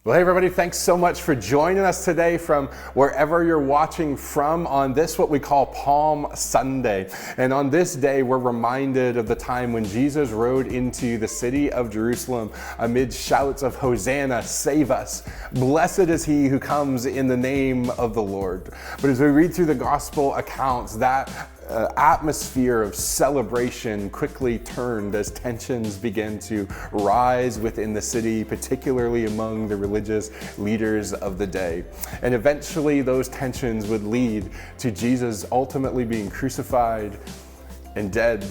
Well, hey everybody, thanks so much for joining us today from wherever you're watching from on this, what we call Palm Sunday. And on this day, we're reminded of the time when Jesus rode into the city of Jerusalem amid shouts of Hosanna, save us. Blessed is he who comes in the name of the Lord. But as we read through the gospel accounts, that atmosphere of celebration quickly turned as tensions began to rise within the city, particularly among the religious leaders of the day. And eventually those tensions would lead to Jesus ultimately being crucified and dead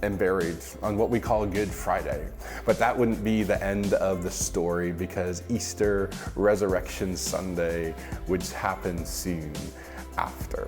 and buried on what we call Good Friday. But that wouldn't be the end of the story, because Easter, Resurrection Sunday, would happen soon after.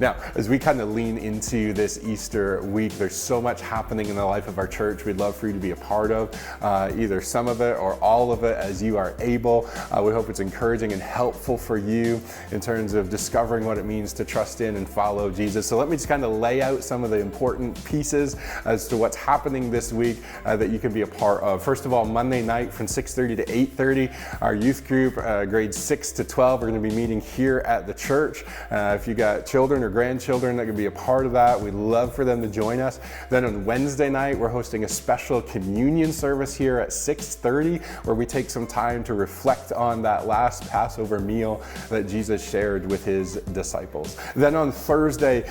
Now, as we kind of lean into this Easter week, there's so much happening in the life of our church we'd love for you to be a part of, either some of it or all of it as you are able. We hope it's encouraging and helpful for you in terms of discovering what it means to trust in and follow Jesus. So let me just kind of lay out some of the important pieces as to what's happening this week that you can be a part of. First of all, Monday night from 6:30 to 8:30, our youth group, grades 6 to 12, are going to be meeting here at the church. If you got children or grandchildren that could be a part of that, we'd love for them to join us. Then on Wednesday night, we're hosting a special communion service here at 6:30, where we take some time to reflect on that last Passover meal that Jesus shared with his disciples. Then on Thursday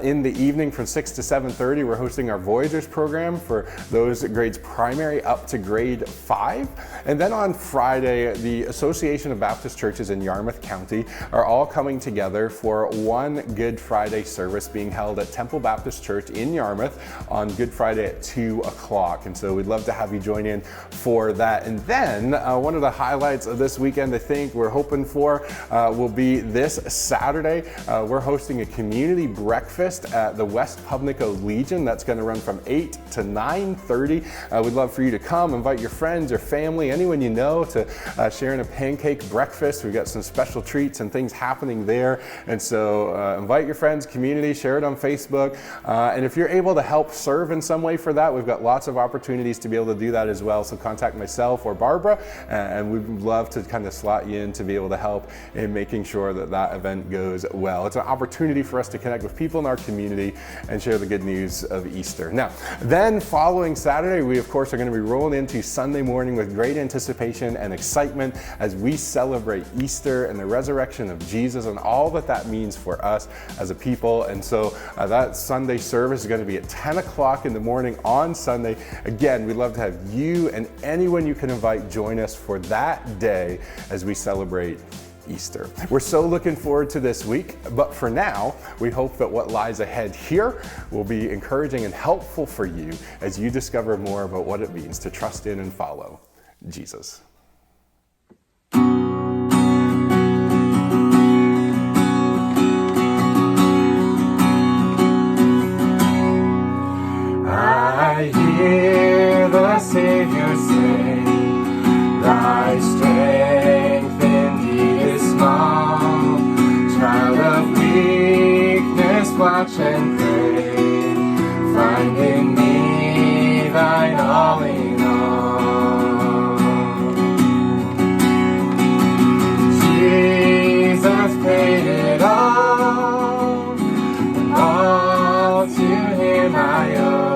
in the evening from 6 to 7:30, we're hosting our Voyagers program for those grades primary up to grade 5. And then on Friday, the Association of Baptist Churches in Yarmouth County are all coming together for one Good Friday service being held at Temple Baptist Church in Yarmouth on Good Friday at 2 o'clock. And so we'd love to have you join in for that. And then one of the highlights of this weekend, I think we're hoping for, will be this Saturday. We're hosting a community breakfast at the West-Pubnico Legion. That's going to run from 8 to 9:30. We'd love for you to come, invite your friends, your family, anyone you know, to share in a pancake breakfast. We've got some special treats and things happening there. And so invite your friends, community, share it on Facebook. And if you're able to help serve in some way for that, we've got lots of opportunities to be able to do that as well. So contact myself or Barbara, and we'd love to kind of slot you in to be able to help in making sure that that event goes well. It's an opportunity for us to connect with people in our community and share the good news of Easter. Now, then following Saturday, we of course are going to be rolling into Sunday morning with great anticipation and excitement as we celebrate Easter and the resurrection of Jesus and all that means for us as a people. And so that Sunday service is going to be at 10 o'clock in the morning on Sunday. Again, we'd love to have you and anyone you can invite join us for that day as we celebrate Easter. We're so looking forward to this week, but for now, we hope that what lies ahead here will be encouraging and helpful for you as you discover more about what it means to trust in and follow Jesus. I hear the Savior say, thy strength indeed is small. Child of weakness, watch and pray. Find in me thine all in all. Jesus paid it all, and all to him I owe.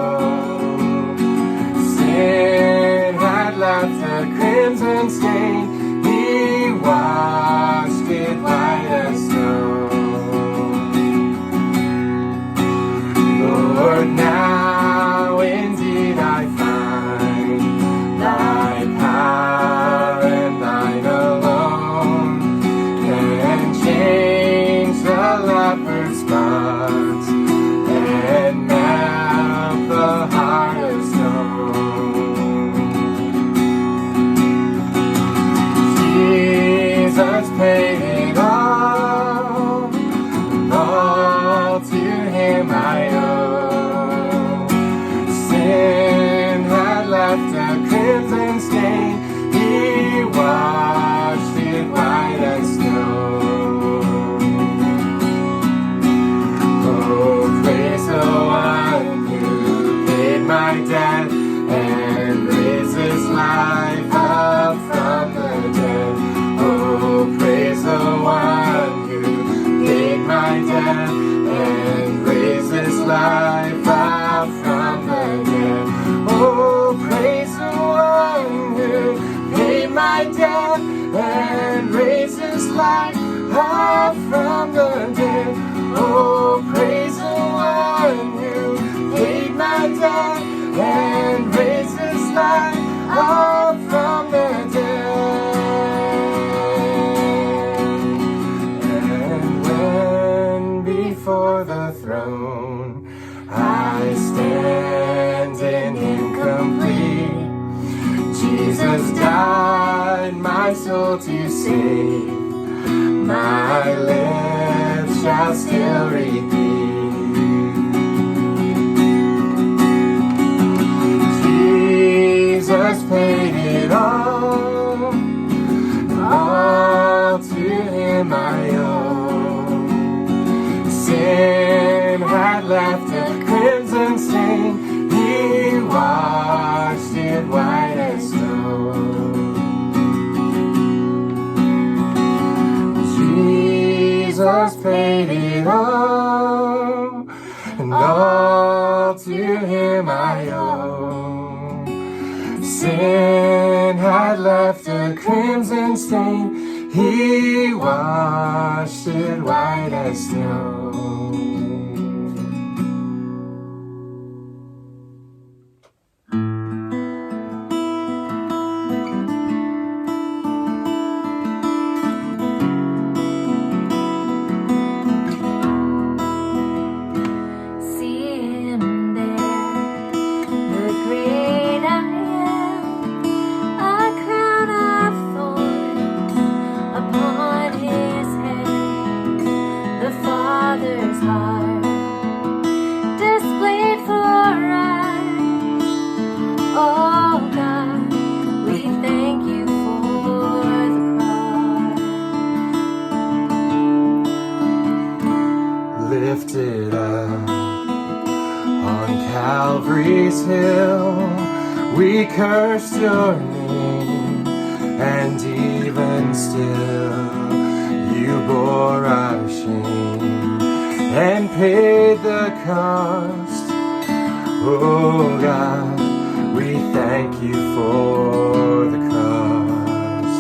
Sin had left a crimson stain, he washed it white as snow. Lord, now indeed I find thy power and thine alone can change the leopard's spots and melt the heart of stone. my death and raised his life up from the dead. Oh, praise the one who paid my debt and raised his life up from the dead. And when before the throne I stand in him complete, Jesus died my soul to save. My lips shall still repeat, Jesus paid it all to him I owe. Sin had left a crimson stain, he washed it white as snow. Jesus paid it all, and all to him I owe. Sin had left a crimson stain, he washed it white as snow. Lifted up on Calvary's hill, we cursed your name, and even still you bore our shame and paid the cost. Oh God, we thank you for the cross.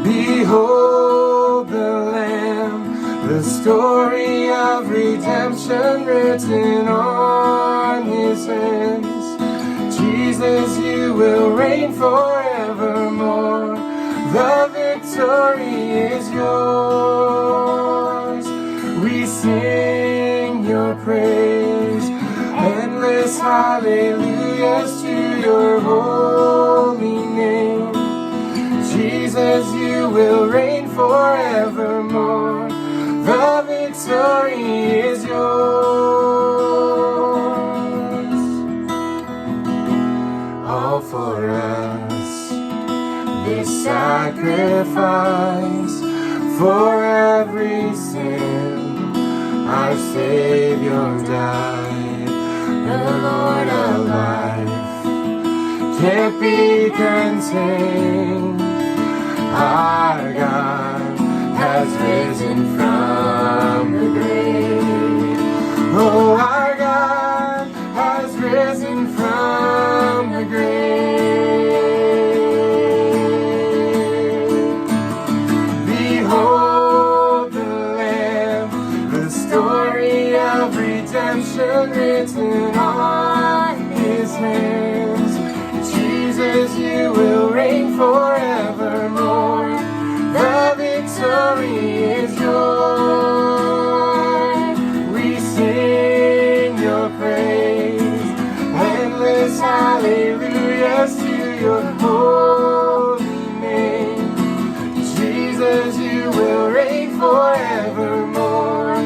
Behold the Lamb, the story of redemption written on his hands. Jesus, you will reign forevermore. The victory is yours. We sing your praise, endless hallelujahs to your holy name. Jesus, you will reign forevermore. The victory is yours. All for us, this sacrifice, for every sin, our Savior died. The Lord of life can't be contained. Our God has risen from the grave. Oh, our God has risen from the grave. Behold the Lamb, the story of redemption written on his hands. Jesus, you will reign forevermore. The victory is yours. We sing your praise, endless hallelujahs to your holy name. Jesus, you will reign forevermore.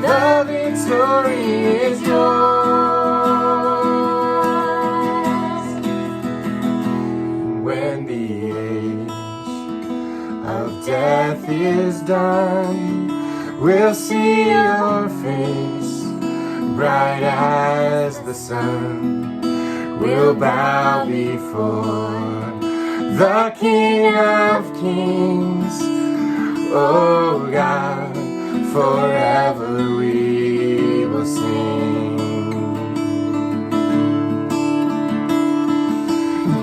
The victory is yours. When the age of death is done, we'll see your face, bright as the sun. We'll bow before the King of Kings. Oh God, forever we will sing.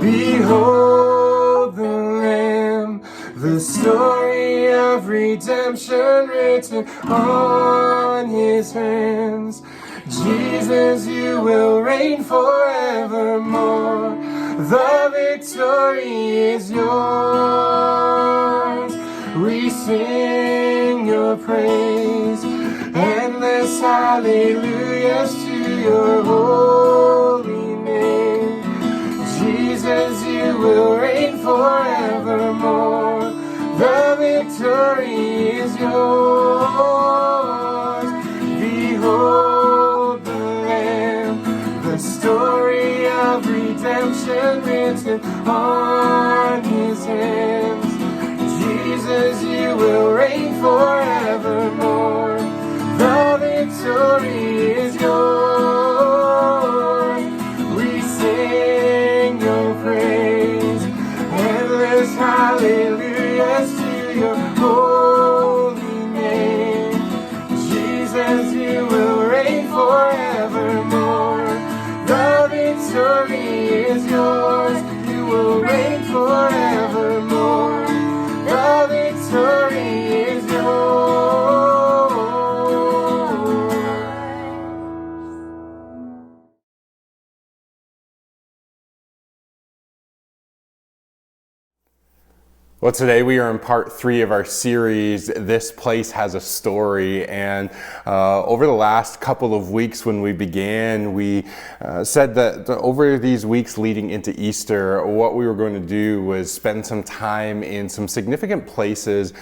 Behold the Lamb, the story of redemption written on his hands. Jesus, you will reign forevermore. The victory is yours. We sing your praise, endless hallelujahs to your holy name. Jesus, you will reign forevermore. The victory is yours. Behold the Lamb, the story of redemption written on his hands. Jesus, you will reign forevermore. The victory is yours. We sing your praise, endless hallelujahs to your holy name. Jesus, you will reign forevermore. The victory is yours. You will reign forevermore. The victory is yours. Well, today we are in part 3 of our series, This Place Has a Story. And over the last couple of weeks when we began, we said that over these weeks leading into Easter, what we were going to do was spend some time in some significant places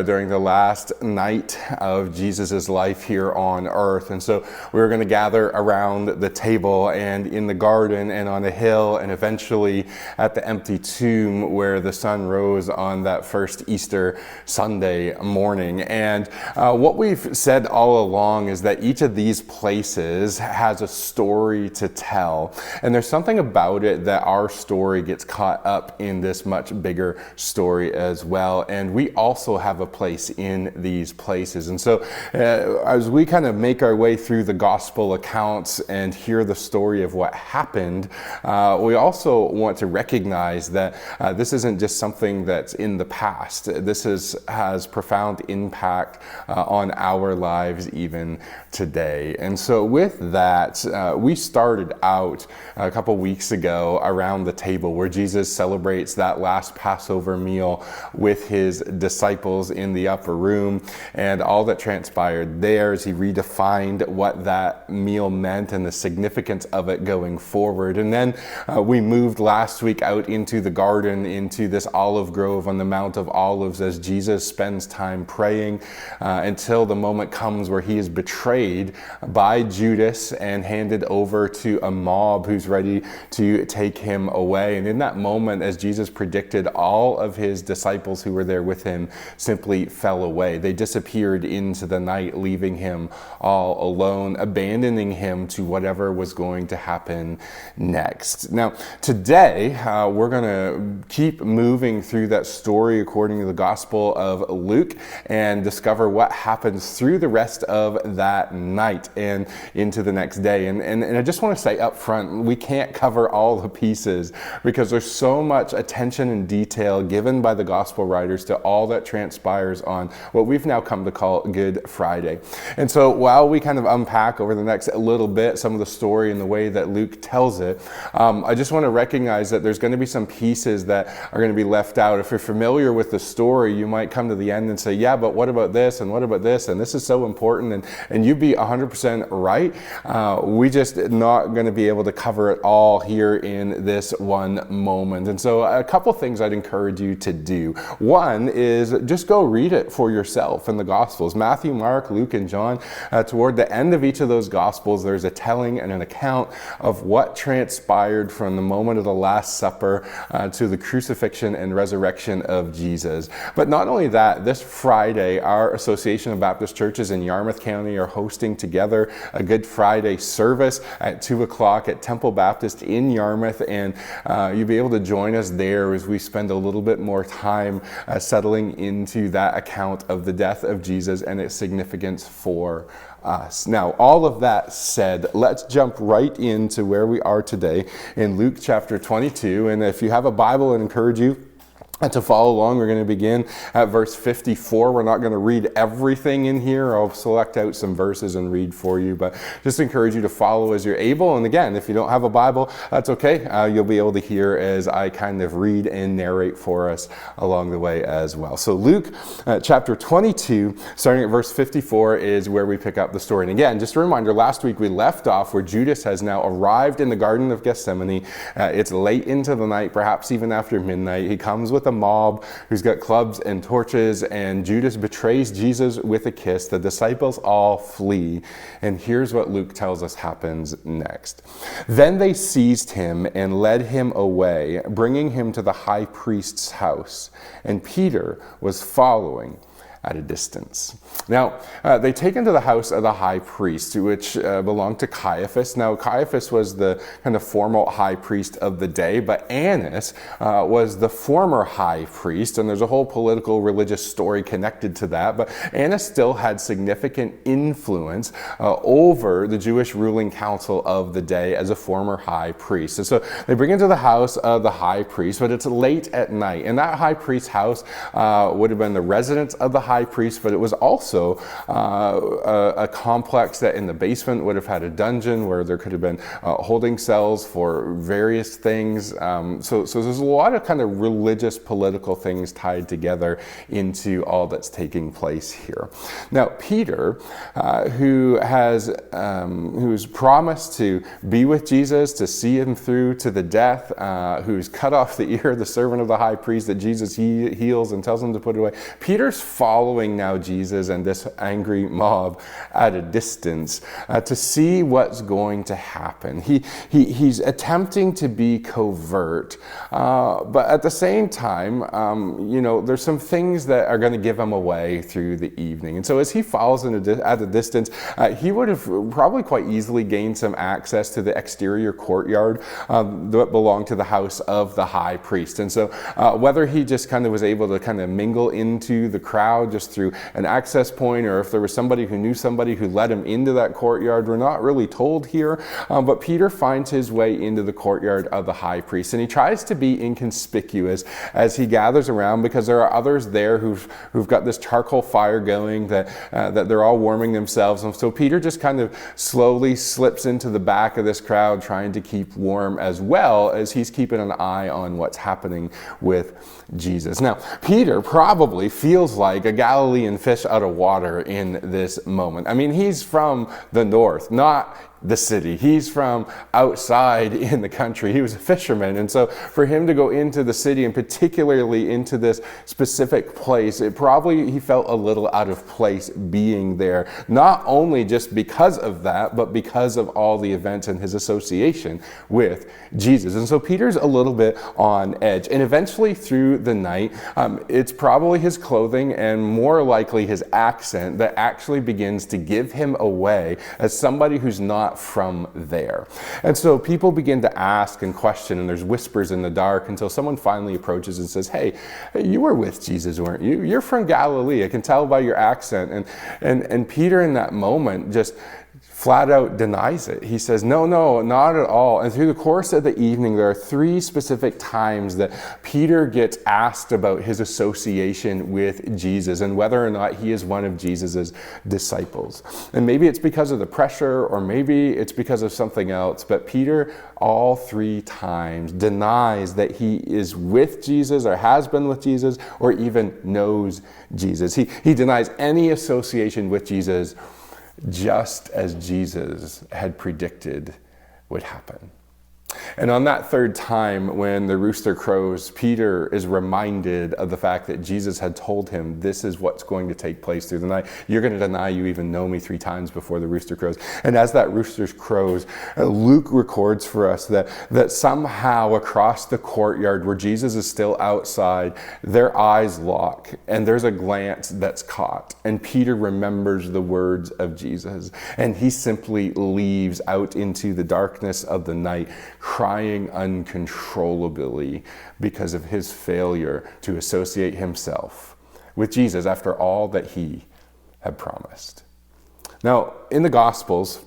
during the last night of Jesus' life here on earth. And so we were going to gather around the table and in the garden and on a hill and eventually at the empty tomb where the sun rose on that first Easter Sunday morning. And what we've said all along is that each of these places has a story to tell. And there's something about it that our story gets caught up in this much bigger story as well. And we also have a place in these places. And so as we kind of make our way through the gospel accounts and hear the story of what happened, we also want to recognize that this isn't just something that's in the past. This has profound impact on our lives even today. And so with that, we started out a couple weeks ago around the table where Jesus celebrates that last Passover meal with his disciples in the upper room, and all that transpired there is he redefined what that meal meant and the significance of it going forward. And then we moved last week out into the garden, into this olive grove on the Mount of Olives, as Jesus spends time praying until the moment comes where he is betrayed by Judas and handed over to a mob who's ready to take him away. And in that moment, as Jesus predicted, all of his disciples who were there with him simply fell away. They disappeared into the night, leaving him all alone, abandoning him to whatever was going to happen next. Now, today, we're going to keep moving through that story according to the Gospel of Luke and discover what happens through the rest of that night and into the next day. And I just want to say up front, we can't cover all the pieces because there's so much attention and detail given by the Gospel writers to all that transpires on what we've now come to call Good Friday. And so while we kind of unpack over the next little bit some of the story and the way that Luke tells it, I just want to recognize that there's going to be some pieces that are going to be left out. If you're familiar with the story, you might come to the end and say, yeah, but what about this and what about this? And this is so important, and you'd be 100% right. We just not going to be able to cover it all here in this one moment. And so a couple things I'd encourage you to do. One is just go read it for yourself in the Gospels. Matthew, Mark, Luke, and John. Toward the end of each of those Gospels, there's a telling and an account of what transpired from the moment of the Last Supper to the crucifixion and resurrection of Jesus. But not only that, this Friday, our Association of Baptist Churches in Yarmouth County are hosting together a Good Friday service at 2 o'clock at Temple Baptist in Yarmouth, and you'll be able to join us there as we spend a little bit more time settling into that account of the death of Jesus and its significance for us. Now, all of that said, let's jump right into where we are today in Luke chapter 22. And if you have a Bible, I encourage you to follow along. We're going to begin at verse 54. We're not going to read everything in here. I'll select out some verses and read for you, but just encourage you to follow as you're able. And again, if you don't have a Bible, that's okay. You'll be able to hear as I kind of read and narrate for us along the way as well. So Luke chapter 22, starting at verse 54, is where we pick up the story. And again, just a reminder, last week we left off where Judas has now arrived in the Garden of Gethsemane. It's late into the night, perhaps even after midnight. He comes with a mob who's got clubs and torches, and Judas betrays Jesus with a kiss. The disciples all flee, and here's what Luke tells us happens next. Then they seized him and led him away, bringing him to the high priest's house, and Peter was following at a distance. Now, they take him to the house of the high priest, which belonged to Caiaphas. Now, Caiaphas was the kind of formal high priest of the day, but Annas was the former high priest, and there's a whole political religious story connected to that, but Annas still had significant influence over the Jewish ruling council of the day as a former high priest. And so they bring him to the house of the high priest, but it's late at night, and that high priest's house would have been the residence of the high priest, but it was also a complex that in the basement would have had a dungeon where there could have been holding cells for various things. So there's a lot of kind of religious, political things tied together into all that's taking place here. Now, Peter, who's promised to be with Jesus, to see him through to the death, who's cut off the ear of the servant of the high priest that Jesus heals and tells him to put it away. Peter's following now Jesus and this angry mob at a distance to see what's going to happen. He's attempting to be covert, but at the same time, there's some things that are going to give him away through the evening. And so as he follows at a distance, he would have probably quite easily gained some access to the exterior courtyard that belonged to the house of the high priest. And so whether he just kind of was able to kind of mingle into the crowd just through an access point, or if there was somebody who knew somebody who led him into that courtyard, we're not really told here. But Peter finds his way into the courtyard of the high priest, and he tries to be inconspicuous as he gathers around, because there are others there who've got this charcoal fire going that they're all warming themselves. And so Peter just kind of slowly slips into the back of this crowd, trying to keep warm as well as he's keeping an eye on what's happening with Jesus. Now, Peter probably feels like a Galilean fish out of water in this moment. I mean, he's from the north, not the city. He's from outside in the country. He was a fisherman. And so for him to go into the city, and particularly into this specific place, he felt a little out of place being there. Not only just because of that, but because of all the events and his association with Jesus. And so Peter's a little bit on edge. And eventually through the night, it's probably his clothing and more likely his accent that actually begins to give him away as somebody who's not from there. And so people begin to ask and question, and there's whispers in the dark until someone finally approaches and says, "Hey, you were with Jesus, weren't you? You're from Galilee. I can tell by your accent." And Peter in that moment just flat out denies it. He says, no, not at all. And through the course of the evening, there are 3 specific times that Peter gets asked about his association with Jesus and whether or not he is one of Jesus's disciples. And maybe it's because of the pressure, or maybe it's because of something else, but Peter all 3 times denies that he is with Jesus or has been with Jesus or even knows Jesus. He denies any association with Jesus, just as Jesus had predicted would happen. And on that 3rd time, when the rooster crows, Peter is reminded of the fact that Jesus had told him, this is what's going to take place through the night. You're going to deny you even know me 3 times before the rooster crows. And as that rooster crows, Luke records for us that somehow across the courtyard where Jesus is still outside, their eyes lock and there's a glance that's caught. And Peter remembers the words of Jesus. And he simply leaves out into the darkness of the night, crying uncontrollably because of his failure to associate himself with Jesus after all that he had promised. Now, in the Gospels,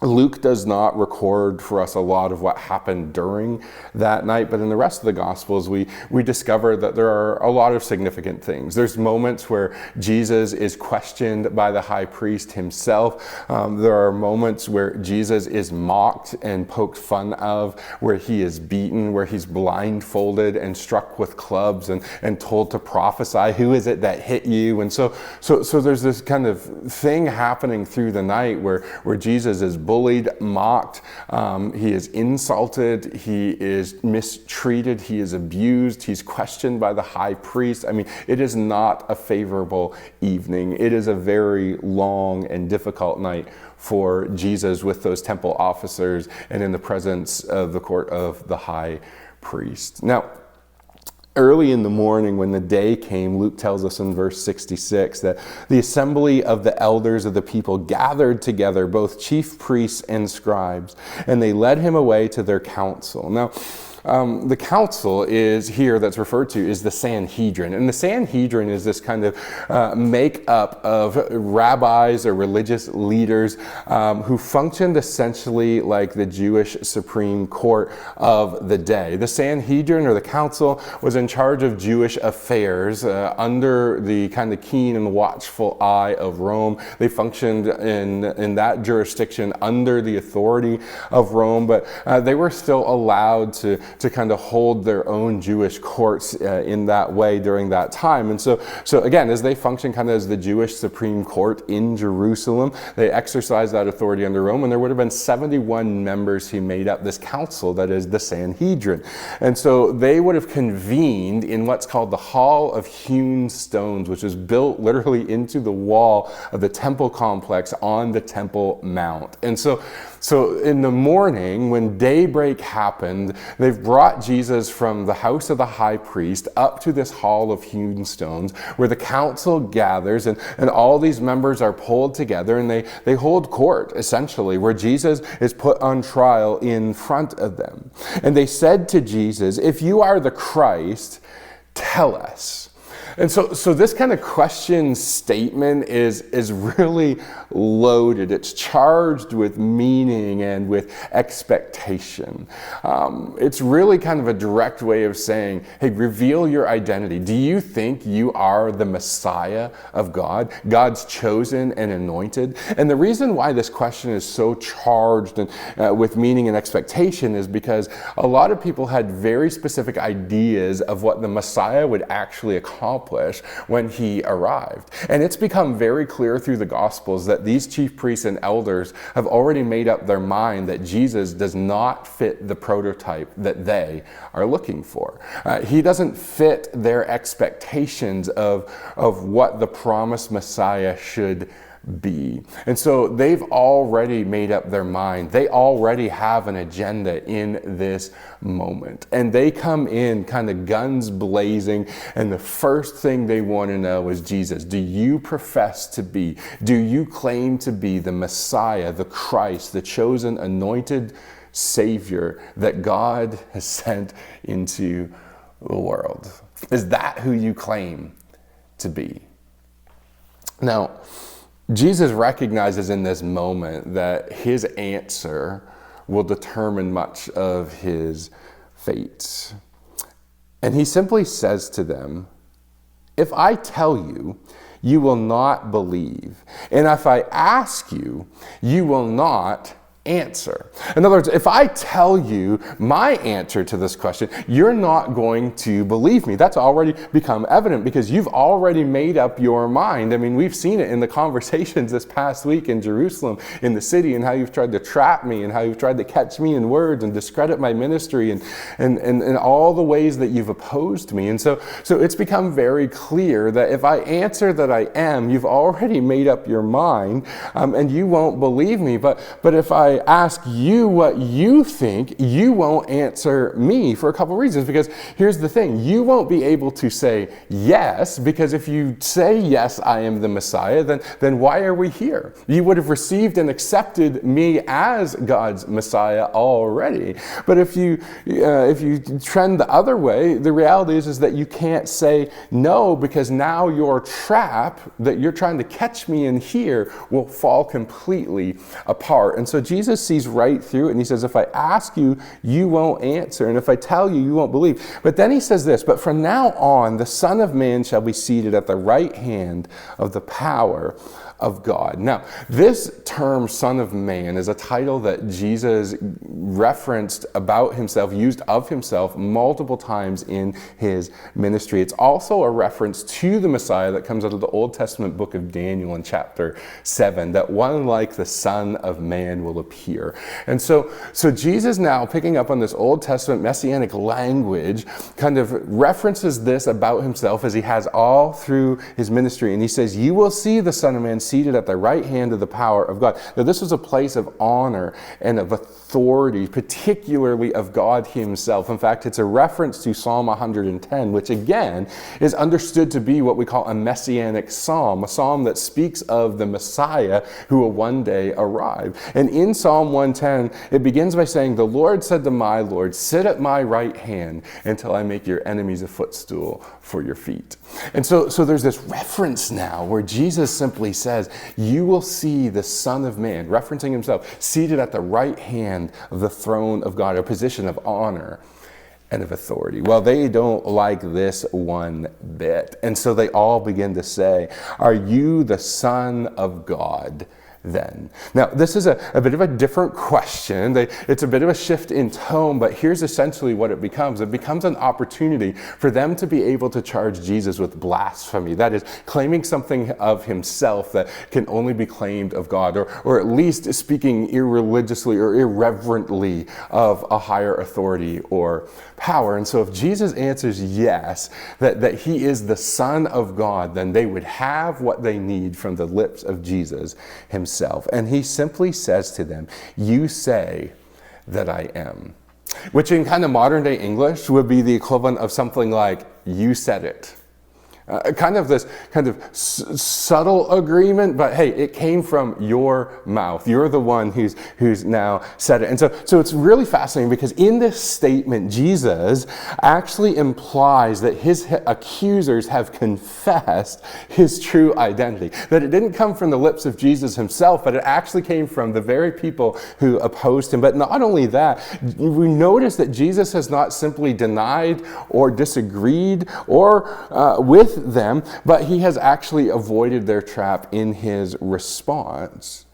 Luke does not record for us a lot of what happened during that night, but in the rest of the Gospels, we discover that there are a lot of significant things. There's moments where Jesus is questioned by the high priest himself. There are moments where Jesus is mocked and poked fun of, where he is beaten, where he's blindfolded and struck with clubs and told to prophesy, who is it that hit you? And so there's this kind of thing happening through the night where Jesus is bullied, mocked, he is insulted, he is mistreated, he is abused, he's questioned by the high priest. I mean, it is not a favorable evening. It is a very long and difficult night for Jesus with those temple officers and in the presence of the court of the high priest. Now, early in the morning, when the day came, Luke tells us in verse 66 that the assembly of the elders of the people gathered together, both chief priests and scribes, and they led him away to their council. Now, the council is here that's referred to is the Sanhedrin. And the Sanhedrin is this kind of make-up of rabbis or religious leaders who functioned essentially like the Jewish Supreme Court of the day. The Sanhedrin or the council was in charge of Jewish affairs under the kind of keen and watchful eye of Rome. They functioned in that jurisdiction under the authority of Rome, but they were still allowed to kind of hold their own Jewish courts in that way during that time. And so again, as they function kind of as the Jewish Supreme Court in Jerusalem, they exercised that authority under Rome, and there would have been 71 members who made up this council that is the Sanhedrin. And so they would have convened in what's called the Hall of Hewn Stones, which is built literally into the wall of the temple complex on the Temple Mount. And so in the morning, when daybreak happened, they've brought Jesus from the house of the high priest up to this Hall of Hewn Stones, where the council gathers, and all these members are pulled together, and they hold court, essentially, where Jesus is put on trial in front of them. And they said to Jesus, "If you are the Christ, tell us." And so this kind of question statement is really loaded. It's charged with meaning and with expectation. It's really kind of a direct way of saying, hey, reveal your identity. Do you think you are the Messiah of God, God's chosen and anointed? And the reason why this question is so charged and, with meaning and expectation is because a lot of people had very specific ideas of what the Messiah would actually accomplish when he arrived. And it's become very clear through the Gospels that these chief priests and elders have already made up their mind that Jesus does not fit the prototype that they are looking for. He doesn't fit their expectations of what the promised Messiah should be. And so they've already made up their mind. They already have an agenda in this moment. And they come in kind of guns blazing, and the first thing they want to know is, Jesus, do you profess to be, do you claim to be the Messiah, the Christ, the chosen, anointed Savior that God has sent into the world? Is that who you claim to be? Now, Jesus recognizes in this moment that his answer will determine much of his fate. And he simply says to them, if I tell you, you will not believe. And if I ask you, you will not answer. In other words, if I tell you my answer to this question, you're not going to believe me. That's already become evident because you've already made up your mind. I mean, we've seen it in the conversations this past week in Jerusalem, in the city, and how you've tried to trap me and how you've tried to catch me in words and discredit my ministry and all the ways that you've opposed me. And so it's become very clear that if I answer that I am, you've already made up your mind and you won't believe me. But if I I ask you what you think, you won't answer me for a couple reasons. Because here's the thing, you won't be able to say yes, because if you say yes, I am the Messiah, then why are we here? You would have received and accepted me as God's Messiah already. But if you trend the other way, the reality is that you can't say no, because now your trap that you're trying to catch me in here will fall completely apart. And so Jesus sees right through it, and he says, if I ask you, you won't answer, and if I tell you, you won't believe. But then he says this, but from now on, the Son of Man shall be seated at the right hand of the power of God. Now, this term, Son of Man, is a title that Jesus referenced about himself, used of himself multiple times in his ministry. It's also a reference to the Messiah that comes out of the Old Testament book of Daniel in chapter 7, that one like the Son of Man will appear. And so Jesus, now picking up on this Old Testament messianic language, kind of references this about himself as he has all through his ministry. And he says, you will see the Son of Man seated at the right hand of the power of God. Now, this was a place of honor and of authority, particularly of God himself. In fact, it's a reference to Psalm 110, which again is understood to be what we call a messianic psalm, a psalm that speaks of the Messiah who will one day arrive. And in Psalm 110, it begins by saying, the Lord said to my Lord, sit at my right hand until I make your enemies a footstool for your feet. And so there's this reference now where Jesus simply says, you will see the Son of Man, referencing himself, seated at the right hand of the throne of God, a position of honor and of authority. Well, they don't like this one bit. And so they all begin to say, are you the Son of God then? Now, this is a bit of a different question. It's a bit of a shift in tone, but here's essentially what it becomes. It becomes an opportunity for them to be able to charge Jesus with blasphemy. That is, claiming something of himself that can only be claimed of God, or at least speaking irreligiously or irreverently of a higher authority or power. And so if Jesus answers yes, that he is the Son of God, then they would have what they need from the lips of Jesus himself. And he simply says to them, you say that I am. Which in kind of modern day English would be the equivalent of something like, you said it. Kind of this kind of subtle agreement, but hey, it came from your mouth. You're the one who's now said it. And so it's really fascinating, because in this statement, Jesus actually implies that his accusers have confessed his true identity. That it didn't come from the lips of Jesus himself, but it actually came from the very people who opposed him. But not only that, we notice that Jesus has not simply denied or disagreed or with them, but he has actually avoided their trap in his response.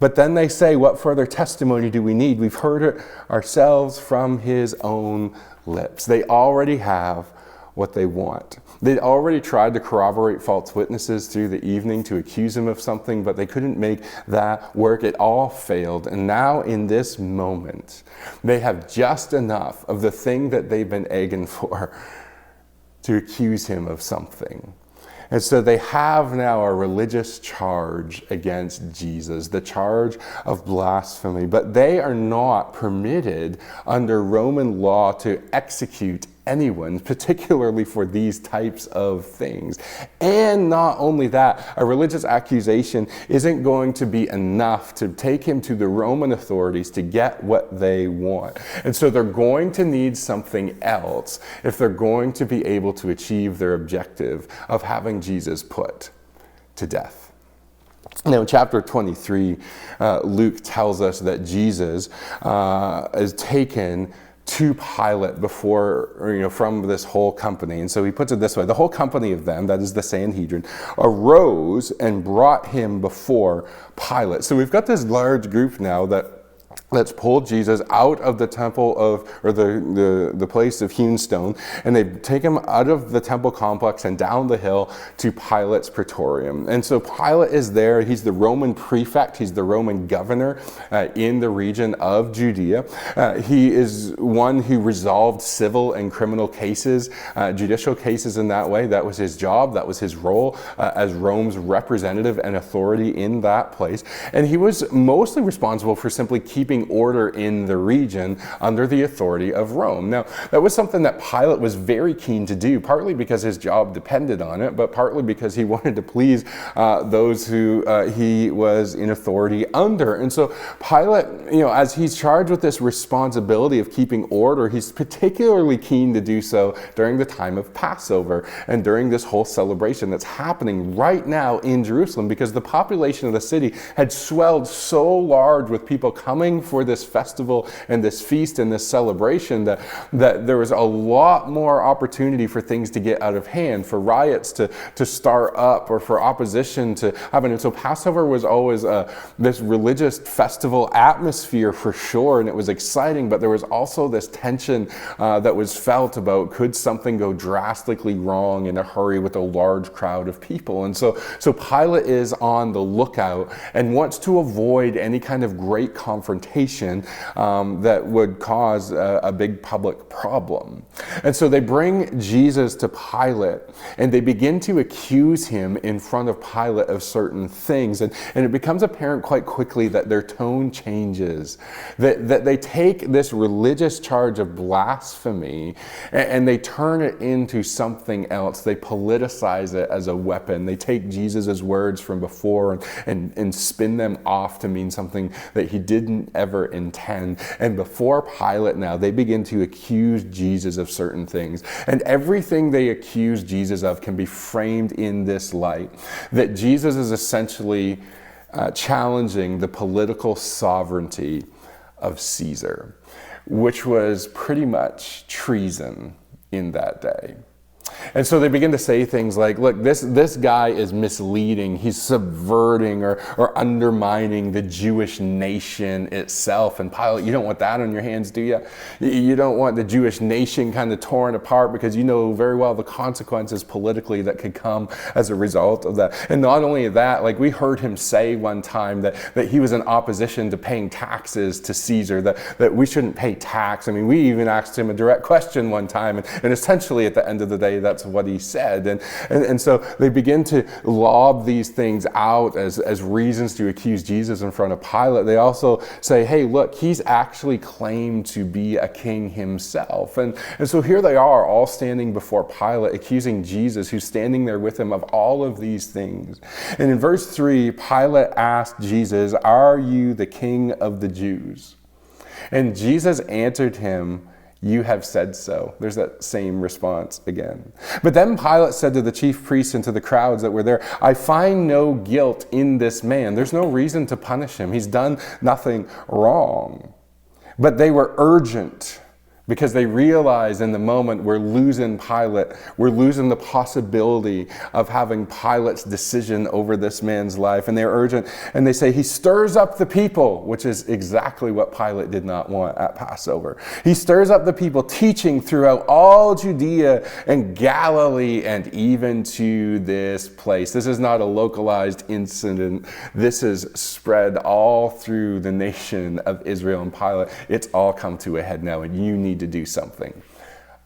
But then they say, what further testimony do we need? We've heard it ourselves from his own lips. They already have what they want. They'd already tried to corroborate false witnesses through the evening to accuse him of something, but they couldn't make that work. It all failed. And now in this moment, they have just enough of the thing that they've been egging for to accuse him of something. And so they have now a religious charge against Jesus, the charge of blasphemy. But they are not permitted under Roman law to execute anyone, particularly for these types of things. And not only that, a religious accusation isn't going to be enough to take him to the Roman authorities to get what they want. And so they're going to need something else if they're going to be able to achieve their objective of having Jesus put to death. Now, in chapter 23, Luke tells us that Jesus is taken to Pilate before, from this whole company. And so he puts it this way: the whole company of them, that is the Sanhedrin, arose and brought him before Pilate. So we've got this large group now that's pulled Jesus out of the temple or the place of hewn stone, and they take him out of the temple complex and down the hill to Pilate's praetorium. And so Pilate is there. He's the Roman prefect. He's the Roman governor in the region of Judea. He is one who resolved civil and criminal cases, judicial cases in that way. That was his job. That was his role as Rome's representative and authority in that place. And he was mostly responsible for simply keeping keeping order in the region under the authority of Rome. Now, that was something that Pilate was very keen to do, partly because his job depended on it, but partly because he wanted to please those who he was in authority under. And so Pilate, as he's charged with this responsibility of keeping order, he's particularly keen to do so during the time of Passover and during this whole celebration that's happening right now in Jerusalem, because the population of the city had swelled so large with people coming for this festival and this feast and this celebration that there was a lot more opportunity for things to get out of hand, for riots to start up, or for opposition to happen. And so Passover was always this religious festival atmosphere for sure, and it was exciting, but there was also this tension that was felt about, could something go drastically wrong in a hurry with a large crowd of people? And so Pilate is on the lookout and wants to avoid any kind of great confrontation that would cause a big public problem. And so they bring Jesus to Pilate, and they begin to accuse him in front of Pilate of certain things. And it becomes apparent quite quickly that their tone changes, that they take this religious charge of blasphemy and they turn it into something else. They politicize it as a weapon. They take Jesus' words from before and spin them off to mean something that he didn't ever intend. And before Pilate now, they begin to accuse Jesus of certain things. And everything they accuse Jesus of can be framed in this light, that Jesus is essentially challenging the political sovereignty of Caesar, which was pretty much treason in that day. And so they begin to say things like, look, this guy is misleading. He's subverting or undermining the Jewish nation itself. And Pilate, you don't want that on your hands, do you? You don't want the Jewish nation kind of torn apart, because you know very well the consequences politically that could come as a result of that. And not only that, like we heard him say one time that he was in opposition to paying taxes to Caesar, that we shouldn't pay tax. I mean, we even asked him a direct question one time, and essentially at the end of the day, that's what he said. And so they begin to lob these things out as reasons to accuse Jesus in front of Pilate. They also say, hey, look, he's actually claimed to be a king himself. And so here they are, all standing before Pilate, accusing Jesus, who's standing there with him, of all of these things. And in verse 3, Pilate asked Jesus, "Are you the king of the Jews?" And Jesus answered him, "You have said so." There's that same response again. But then Pilate said to the chief priests and to the crowds that were there, "I find no guilt in this man. There's no reason to punish him. He's done nothing wrong." But they were urgent, because they realize in the moment, we're losing Pilate. We're losing the possibility of having Pilate's decision over this man's life. And they're urgent. And they say, he stirs up the people, which is exactly what Pilate did not want at Passover. He stirs up the people, teaching throughout all Judea and Galilee and even to this place. This is not a localized incident. This is spread all through the nation of Israel. And Pilate, it's all come to a head now, and you need to do something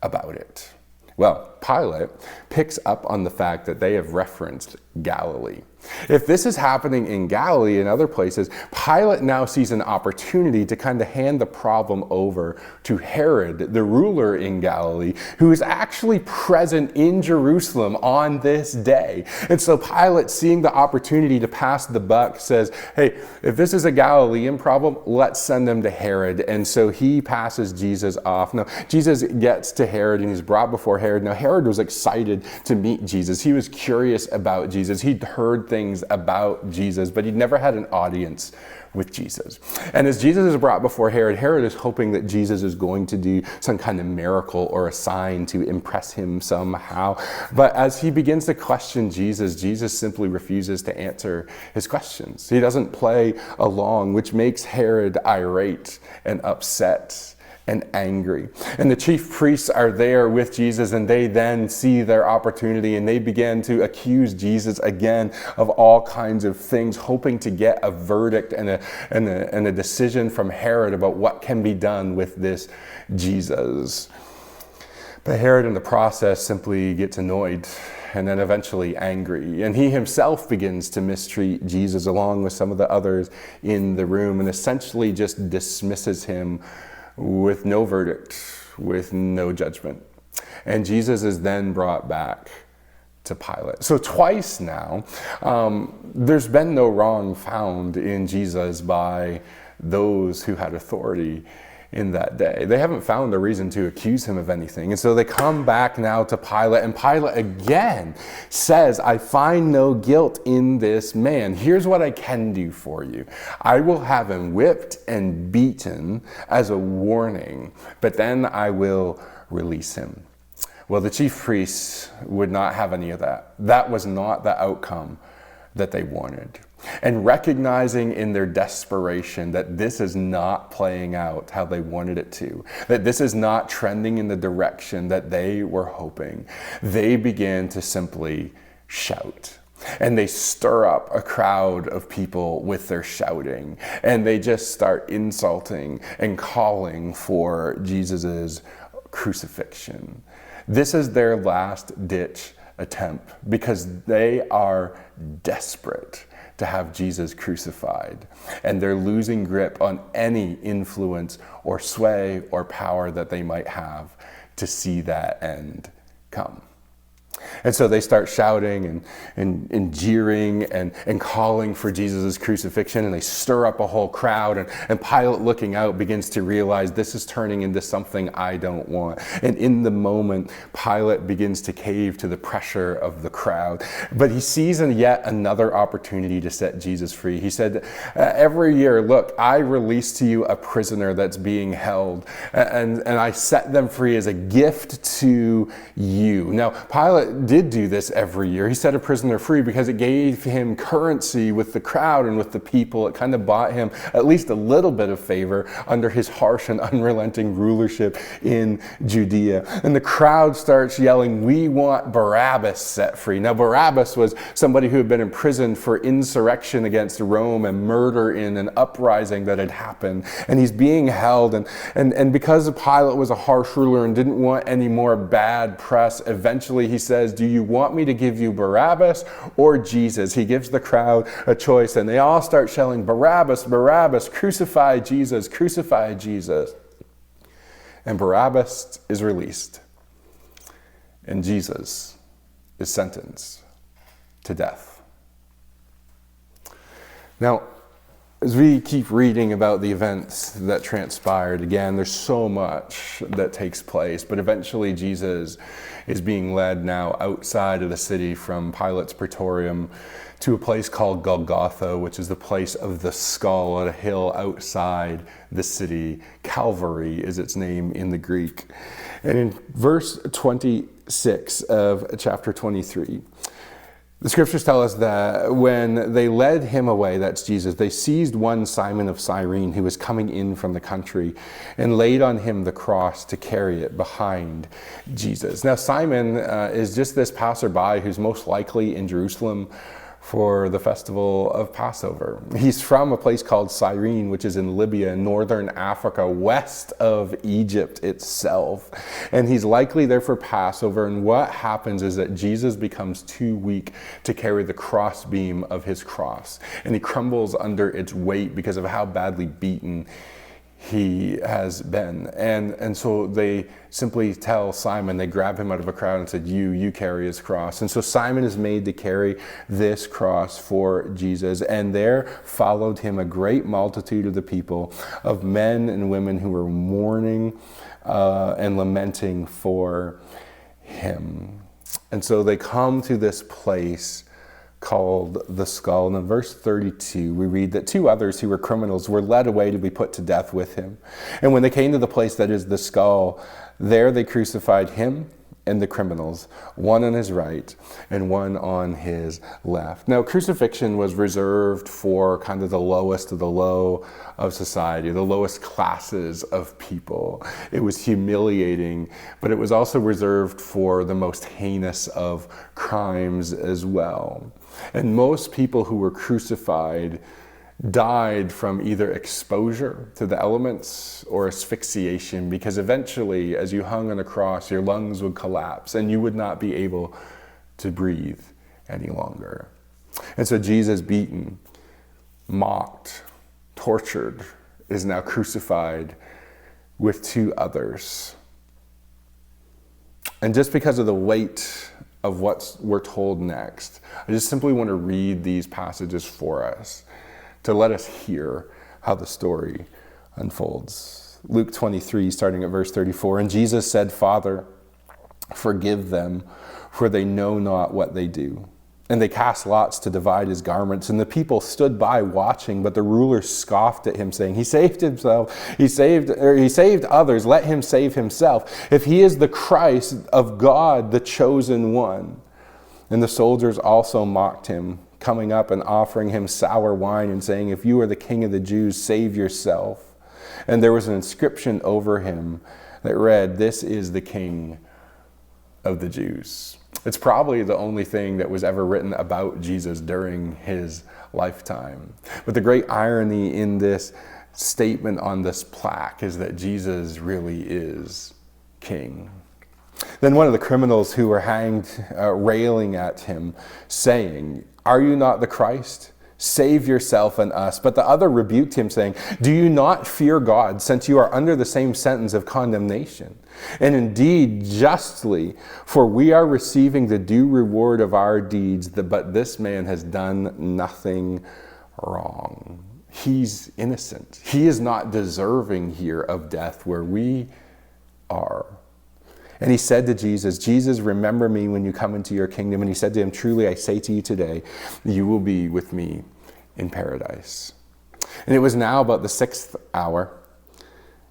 about it. Well, Pilate picks up on the fact that they have referenced Galilee. If this is happening in Galilee and other places, Pilate now sees an opportunity to kind of hand the problem over to Herod, the ruler in Galilee, who is actually present in Jerusalem on this day. And so Pilate, seeing the opportunity to pass the buck, says, hey, if this is a Galilean problem, let's send him to Herod. And so he passes Jesus off. Now, Jesus gets to Herod and he's brought before Herod. Now, Herod was excited to meet Jesus. He was curious about Jesus. He'd heard things about Jesus, but he'd never had an audience with Jesus. And as Jesus is brought before Herod, Herod is hoping that Jesus is going to do some kind of miracle or a sign to impress him somehow. But as he begins to question Jesus, Jesus simply refuses to answer his questions. He doesn't play along, which makes Herod irate and upset and angry. And the chief priests are there with Jesus, and they then see their opportunity and they begin to accuse Jesus again of all kinds of things, hoping to get a verdict and a decision from Herod about what can be done with this Jesus. But Herod in the process simply gets annoyed and then eventually angry. And he himself begins to mistreat Jesus along with some of the others in the room and essentially just dismisses him with no verdict, with no judgment. And Jesus is then brought back to Pilate. So twice now, there's been no wrong found in Jesus by those who had authority in that day. They haven't found a reason to accuse him of anything. And so they come back now to Pilate, and Pilate again says, I find no guilt in this man. Here's what I can do for you. I will have him whipped and beaten as a warning, but then I will release him. Well, the chief priests would not have any of that. That was not the outcome that they wanted. And recognizing in their desperation that this is not playing out how they wanted it to, that this is not trending in the direction that they were hoping, they began to simply shout. And they stir up a crowd of people with their shouting. And they just start insulting and calling for Jesus's crucifixion. This is their last-ditch attempt because they are desperate to have Jesus crucified. And they're losing grip on any influence or sway or power that they might have to see that end come. And so they start shouting and jeering and calling for Jesus' crucifixion, and they stir up a whole crowd, and Pilate, looking out, begins to realize this is turning into something I don't want. And in the moment, Pilate begins to cave to the pressure of the crowd. But he sees yet another opportunity to set Jesus free. He said, every year, look, I release to you a prisoner that's being held, and I set them free as a gift to you. Now, Pilate did do this every year. He set a prisoner free because it gave him currency with the crowd and with the people. It kind of bought him at least a little bit of favor under his harsh and unrelenting rulership in Judea. And the crowd starts yelling, we want Barabbas set free. Now, Barabbas was somebody who had been imprisoned for insurrection against Rome and murder in an uprising that had happened. And he's being held. And because Pilate was a harsh ruler and didn't want any more bad press, eventually he says, do you want me to give you Barabbas or Jesus? He gives the crowd a choice, and they all start shouting, Barabbas, Barabbas, crucify Jesus, crucify Jesus. And Barabbas is released, and Jesus is sentenced to death. Now, as we keep reading about the events that transpired, again, there's so much that takes place, but eventually Jesus is being led now outside of the city from Pilate's Praetorium to a place called Golgotha, which is the place of the skull at a hill outside the city. Calvary is its name in the Greek. And in verse 26 of chapter 23, the scriptures tell us that when they led him away, that's Jesus, they seized one Simon of Cyrene who was coming in from the country and laid on him the cross to carry it behind Jesus. Now, Simon is just this passerby who's most likely in Jerusalem for the festival of Passover. He's from a place called Cyrene, which is in Libya, northern Africa, west of Egypt itself. And he's likely there for Passover. And what happens is that Jesus becomes too weak to carry the crossbeam of his cross. And he crumbles under its weight because of how badly beaten he has been. And so they simply tell Simon, they grab him out of a crowd and said, you carry his cross. And so Simon is made to carry this cross for Jesus. And there followed him a great multitude of the people, of men and women who were mourning and lamenting for him. And so they come to this place called the skull. And in verse 32, we read that two others who were criminals were led away to be put to death with him. And when they came to the place that is the skull, there they crucified him and the criminals, one on his right and one on his left. Now, crucifixion was reserved for kind of the lowest of the low of society, the lowest classes of people. It was humiliating, but it was also reserved for the most heinous of crimes as well. And most people who were crucified died from either exposure to the elements or asphyxiation, because eventually, as you hung on a cross, your lungs would collapse and you would not be able to breathe any longer. And so Jesus, beaten, mocked, tortured, is now crucified with two others. And just because of the weight of what we're told next, I just simply want to read these passages for us to let us hear how the story unfolds. Luke 23, starting at verse 34, and Jesus said, Father, forgive them, for they know not what they do. And they cast lots to divide his garments, and the people stood by watching, but the ruler scoffed at him, saying, He saved himself, he saved others, let him save himself, if he is the Christ of God, the chosen one. And the soldiers also mocked him, coming up and offering him sour wine and saying, If you are the king of the Jews, save yourself. And there was an inscription over him that read, This is the King of the Jews. It's probably the only thing that was ever written about Jesus during his lifetime. But the great irony in this statement on this plaque is that Jesus really is king. Then one of the criminals who were hanged railing at him, saying, Are you not the Christ? Save yourself and us. But the other rebuked him, saying, Do you not fear God, since you are under the same sentence of condemnation? And indeed, justly, for we are receiving the due reward of our deeds, but this man has done nothing wrong. He's innocent. He is not deserving here of death where we are. And he said to Jesus, Jesus, remember me when you come into your kingdom. And he said to him, Truly, I say to you today, you will be with me in paradise. And it was now about the 6th hour,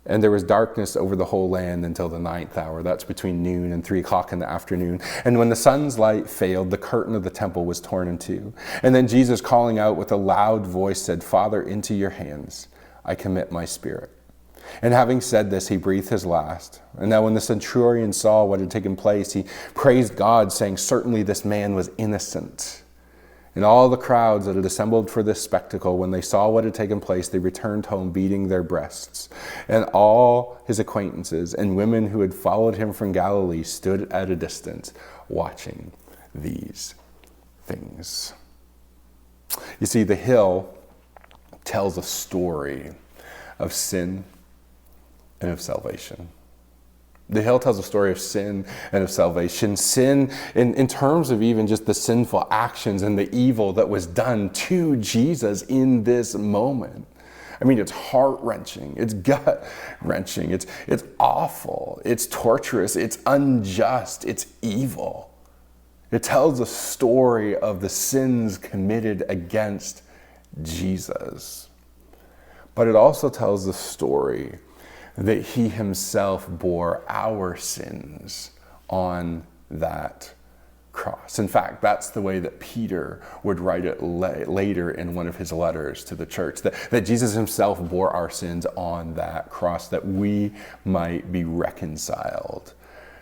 and there was darkness over the whole land until the 9th hour. That's between noon and 3 o'clock in the afternoon. And when the sun's light failed, the curtain of the temple was torn in two. And then Jesus, calling out with a loud voice, said, Father, into your hands I commit my spirit. And having said this, he breathed his last. And now when the centurion saw what had taken place, he praised God, saying, Certainly this man was innocent. And all the crowds that had assembled for this spectacle, when they saw what had taken place, they returned home beating their breasts. And all his acquaintances and women who had followed him from Galilee stood at a distance watching these things. You see, the hill tells a story of sin and of salvation. The hill tells a story of sin and of salvation. Sin in terms of even just the sinful actions and the evil that was done to Jesus in this moment. I mean, it's heart-wrenching, it's gut-wrenching, it's awful, it's torturous, it's unjust, it's evil. It tells a story of the sins committed against Jesus. But it also tells the story that he himself bore our sins on that cross. In fact, that's the way that Peter would write it later in one of his letters to the church, that Jesus himself bore our sins on that cross, that we might be reconciled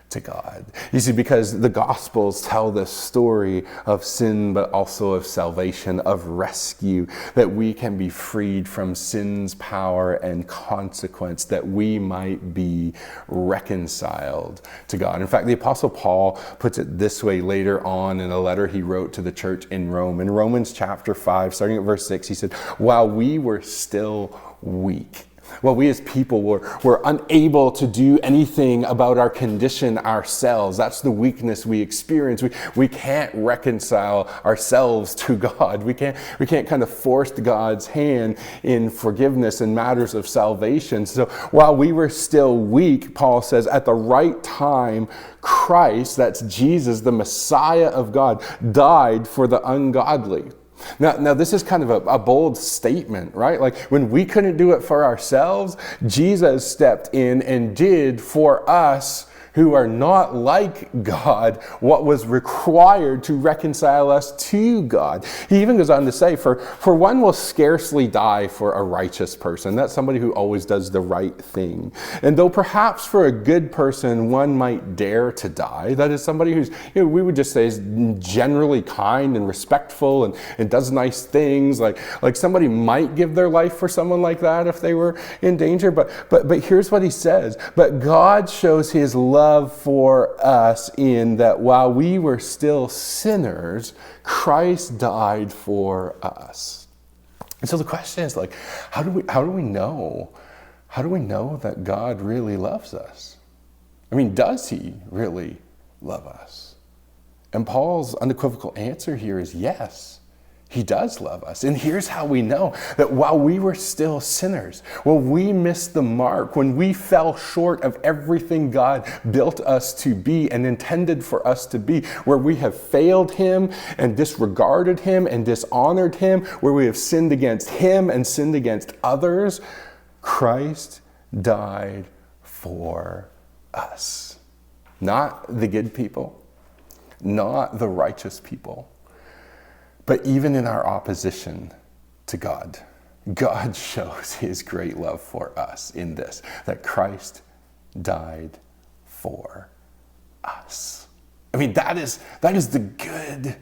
to God. You see, because the Gospels tell this story of sin, but also of salvation, of rescue, that we can be freed from sin's power and consequence, that we might be reconciled to God. In fact, the Apostle Paul puts it this way later on in a letter he wrote to the church in Rome. In Romans chapter 5, starting at verse 6, he said, While we were still weak, well, we as people were unable to do anything about our condition ourselves. That's the weakness we experience. We can't reconcile ourselves to God. We can't kind of force God's hand in forgiveness in matters of salvation. So while we were still weak, Paul says, at the right time, Christ, that's Jesus, the Messiah of God, died for the ungodly. Now, this is kind of a bold statement, right? Like when we couldn't do it for ourselves, Jesus stepped in and did for us who are not like God, what was required to reconcile us to God. He even goes on to say, for one will scarcely die for a righteous person. That's somebody who always does the right thing. And though perhaps for a good person, one might dare to die, that is somebody who's, we would just say is generally kind and respectful and does nice things. Like somebody might give their life for someone like that if they were in danger. But here's what he says. But God shows his love for us in that while we were still sinners, Christ died for us. And so the question is like, how do we know that God really loves us? I mean, does he really love us? And Paul's unequivocal answer here is yes. He does love us. And here's how we know that while we were still sinners, when we missed the mark, when we fell short of everything God built us to be and intended for us to be, where we have failed him and disregarded him and dishonored him, where we have sinned against him and sinned against others, Christ died for us. Not the good people, not the righteous people, but even in our opposition to God, God shows his great love for us in this, that Christ died for us. I mean, that is the good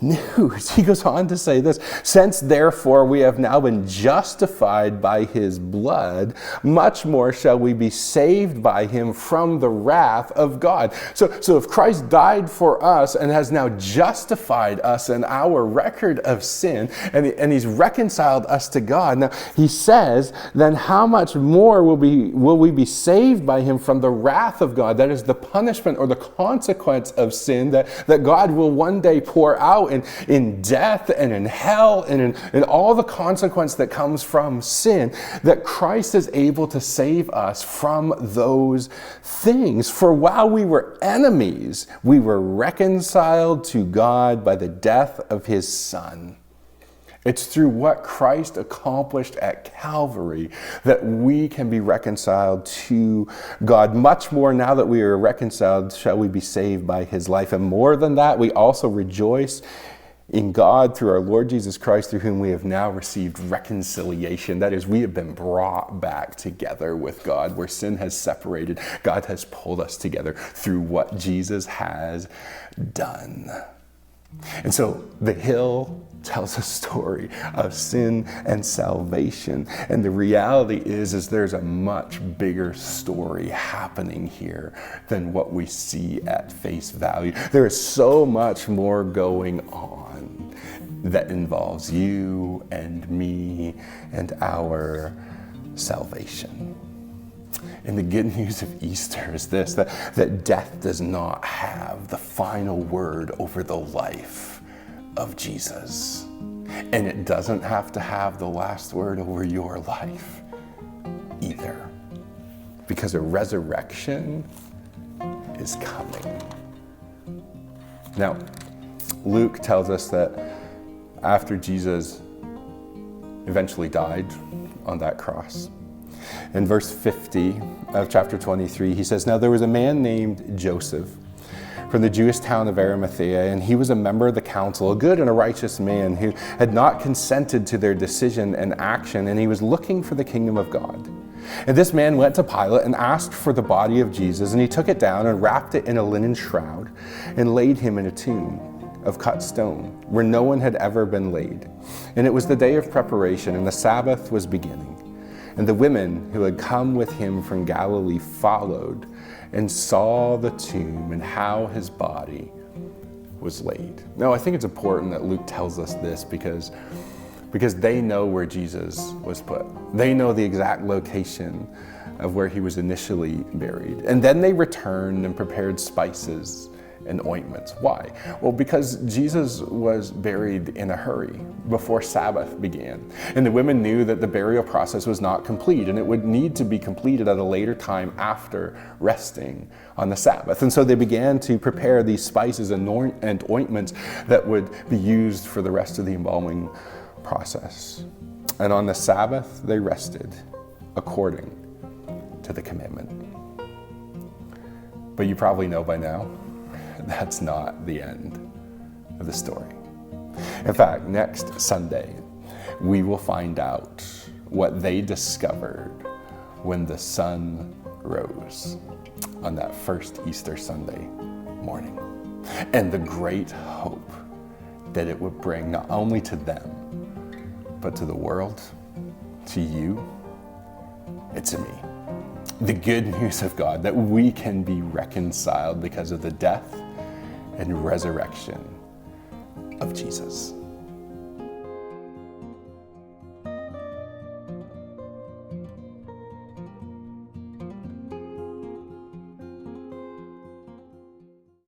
news. He goes on to say this, since therefore we have now been justified by his blood, much more shall we be saved by him from the wrath of God. So if Christ died for us and has now justified us in our record of sin, and he's reconciled us to God, now he says, then how much more will we be saved by him from the wrath of God? That is the punishment or the consequence of sin that God will one day pour out in death and in hell and in all the consequence that comes from sin, that Christ is able to save us from those things. For while we were enemies, we were reconciled to God by the death of his Son. It's through what Christ accomplished at Calvary that we can be reconciled to God. Much more now that we are reconciled, shall we be saved by his life. And more than that, we also rejoice in God through our Lord Jesus Christ, through whom we have now received reconciliation. That is, we have been brought back together with God. Where sin has separated, God has pulled us together through what Jesus has done. And so the hill tells a story of sin and salvation. And the reality is there's a much bigger story happening here than what we see at face value. There is so much more going on that involves you and me and our salvation. And the good news of Easter is this, that death does not have the final word over the life of Jesus. And it doesn't have to have the last word over your life either. Because a resurrection is coming. Now, Luke tells us that after Jesus eventually died on that cross, in verse 50 of chapter 23, he says, now there was a man named Joseph from the Jewish town of Arimathea, and he was a member of the council, a good and a righteous man who had not consented to their decision and action, and he was looking for the kingdom of God. And this man went to Pilate and asked for the body of Jesus, and he took it down and wrapped it in a linen shroud and laid him in a tomb of cut stone, where no one had ever been laid. And it was the day of preparation, and the Sabbath was beginning. And the women who had come with him from Galilee followed and saw the tomb and how his body was laid. Now, I think it's important that Luke tells us this because they know where Jesus was put. They know the exact location of where he was initially buried. And then they returned and prepared spices and ointments. Why? Well, because Jesus was buried in a hurry before Sabbath began. And the women knew that the burial process was not complete, and it would need to be completed at a later time after resting on the Sabbath. And so they began to prepare these spices and ointments that would be used for the rest of the embalming process. And on the Sabbath, they rested according to the commandment. But you probably know by now, that's not the end of the story. In fact, next Sunday, we will find out what they discovered when the sun rose on that first Easter Sunday morning, and the great hope that it would bring not only to them, but to the world, to you, and to me. The good news of God, that we can be reconciled because of the death and resurrection of Jesus.